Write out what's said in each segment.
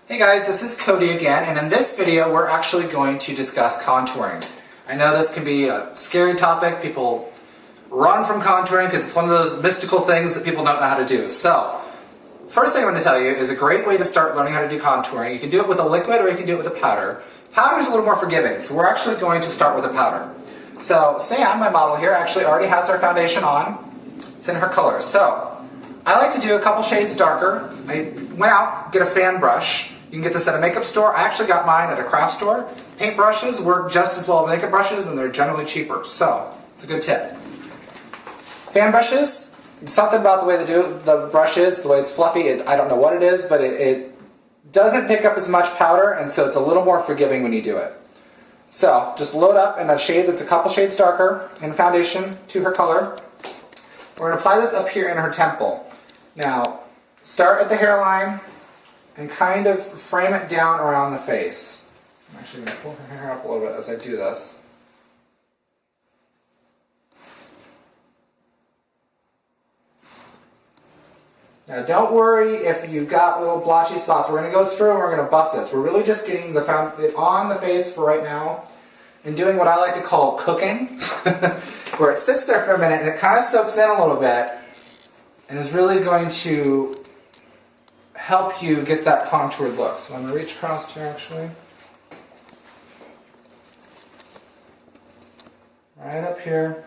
Hey guys, this is Cody again, and in this video we're actually going to discuss contouring. I know this can be a scary topic. People run from contouring because it's one of those mystical things that people don't know how to do. So, first thing I'm going to tell you is a great way to start learning how to do contouring. You can do it with a liquid or you can do it with a powder. Powder is a little more forgiving, so we're actually going to start with a powder. So, Sam, my model here, actually already has her foundation on. It's in her color. So, I like to do a couple shades darker. I went out, get a fan brush. You can get this at a makeup store. I actually got mine at a craft store. Paint brushes work just as well as makeup brushes, and they're generally cheaper. So, it's a good tip. Fan brushes, something about the way they do the brush is, the way it's fluffy, I don't know what it is, but it doesn't pick up as much powder, and so it's a little more forgiving when you do it. So, just load up in a shade that's a couple shades darker in foundation to her color. We're going to apply this up here in her temple. Now, start at the hairline and kind of frame it down around the face. I'm actually going to pull her hair up a little bit as I do this. Now don't worry if you've got little blotchy spots. We're going to go through and we're going to buff this. We're really just getting it on the face for right now and doing what I like to call cooking, where it sits there for a minute and it kind of soaks in a little bit and is really going to help you get that contoured look. So I'm going to reach across here actually. Right up here.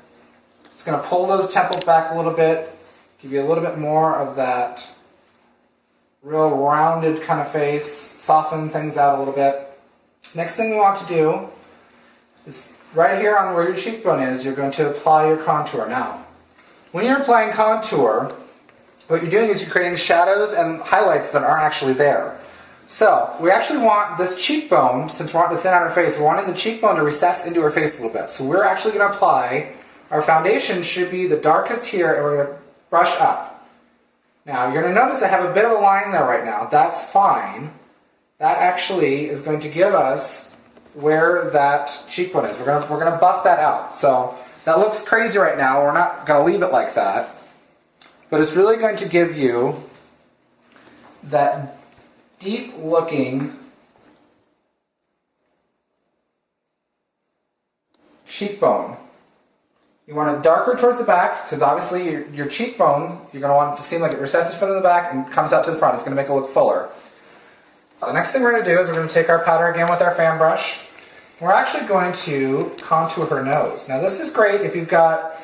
Just going to pull those temples back a little bit, give you a little bit more of that real rounded kind of face, soften things out a little bit. Next thing we want to do is right here on where your cheekbone is, you're going to apply your contour. Now, when you're applying contour, what you're doing is you're creating shadows and highlights that aren't actually there. So, we actually want this cheekbone, since we're wanting to thin out her face, we're wanting the cheekbone to recess into her face a little bit. So we're actually going to apply, our foundation should be the darkest here, and we're going to brush up. Now, you're going to notice I have a bit of a line there right now. That's fine. That actually is going to give us where that cheekbone is. We're going to buff that out. So, that looks crazy right now. We're not going to leave it like that. But it's really going to give you that deep looking cheekbone. You want it darker towards the back because obviously your cheekbone, you're going to want it to seem like it recesses further to the back and comes out to the front. It's going to make it look fuller. So the next thing we're going to do is we're going to take our powder again with our fan brush. We're actually going to contour her nose. Now this is great if you've got,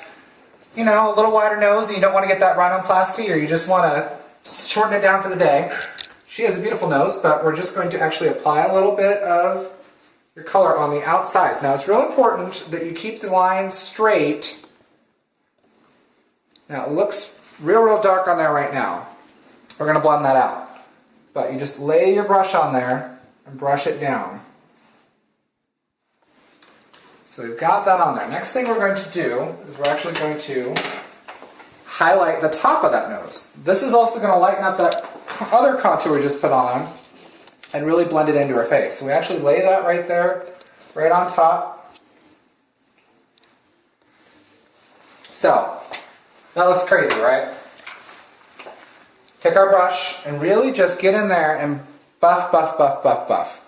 you know, a little wider nose and you don't want to get that rhinoplasty, or you just want to shorten it down for the day. She has a beautiful nose, but we're just going to actually apply a little bit of your color on the outsides. Now it's real important that you keep the lines straight. Now it looks real dark on there right now. We're going to blend that out. But you just lay your brush on there and brush it down. So we've got that on there. Next thing we're going to do is we're actually going to highlight the top of that nose. This is also going to lighten up that other contour we just put on and really blend it into her face. So we actually lay that right there, right on top. So, that looks crazy, right? Take our brush and really just get in there and buff, buff, buff, buff, buff.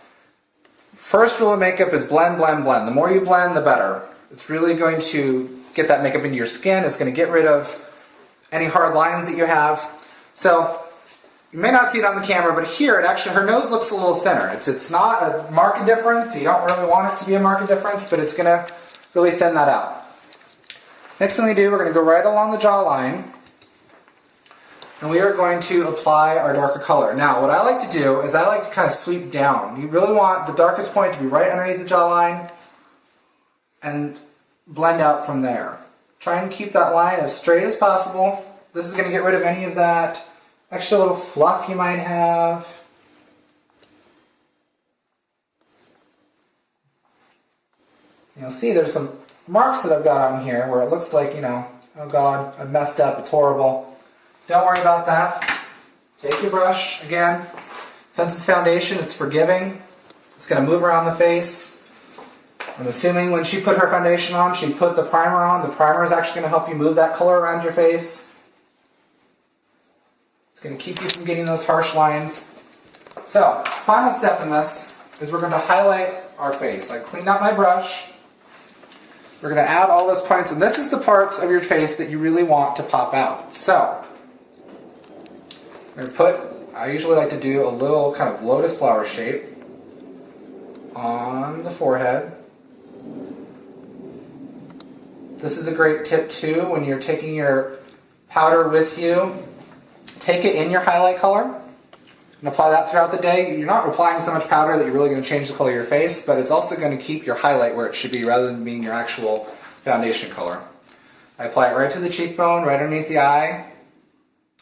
First rule of makeup is blend, blend, blend. The more you blend, the better. It's really going to get that makeup into your skin. It's going to get rid of any hard lines that you have. So, you may not see it on the camera, but here, her nose looks a little thinner. It's not a marked difference. You don't really want it to be a marked difference, but it's going to really thin that out. Next thing we do, we're going to go right along the jawline, and we are going to apply our darker color. Now, what I like to do is I like to kind of sweep down. You really want the darkest point to be right underneath the jawline and blend out from there. Try and keep that line as straight as possible. This is going to get rid of any of that extra little fluff you might have. You'll see there's some marks that I've got on here where it looks like, you know, oh God, I messed up, it's horrible. Don't worry about that. Take your brush, again. Since it's foundation, it's forgiving. It's going to move around the face. I'm assuming when she put her foundation on, she put the primer on. The primer is actually going to help you move that color around your face. It's going to keep you from getting those harsh lines. So, final step in this is we're going to highlight our face. I cleaned out my brush. We're going to add all those points, and this is the parts of your face that you really want to pop out. So, I'm going to I usually like to do a little kind of lotus flower shape on the forehead. This is a great tip too when you're taking your powder with you. Take it in your highlight color and apply that throughout the day. You're not applying so much powder that you're really going to change the color of your face, but it's also going to keep your highlight where it should be rather than being your actual foundation color. I apply it right to the cheekbone, right underneath the eye.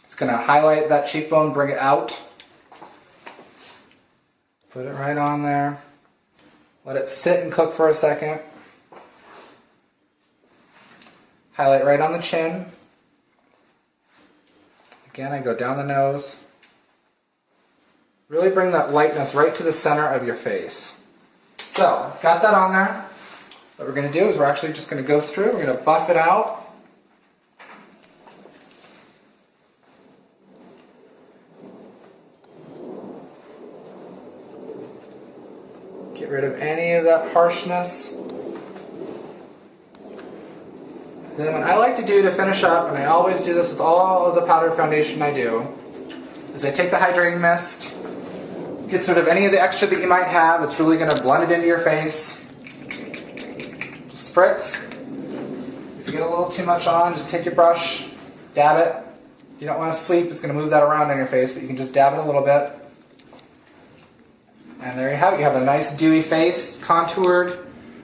It's going to highlight that cheekbone, bring it out. Put it right on there. Let it sit and cook for a second. Highlight right on the chin. Again, I go down the nose. Really bring that lightness right to the center of your face. So, got that on there. What we're going to do is we're actually just going to go through, we're going to buff it out. Get rid of any of that harshness. Then what I like to do to finish up, and I always do this with all of the powder foundation I do, is I take the hydrating mist, get sort of any of the extra that you might have. It's really going to blend it into your face. Just spritz. If you get a little too much on, just take your brush, dab it. If you don't want to sweep, it's going to move that around on your face, but you can just dab it a little bit. And there you have it. You have a nice dewy face, contoured,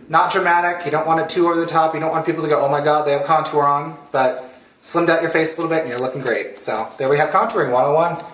not dramatic. You don't want it too over the top. You don't want people to go, oh my god, they have contour on. But slimmed out your face a little bit and you're looking great. So there we have contouring 101.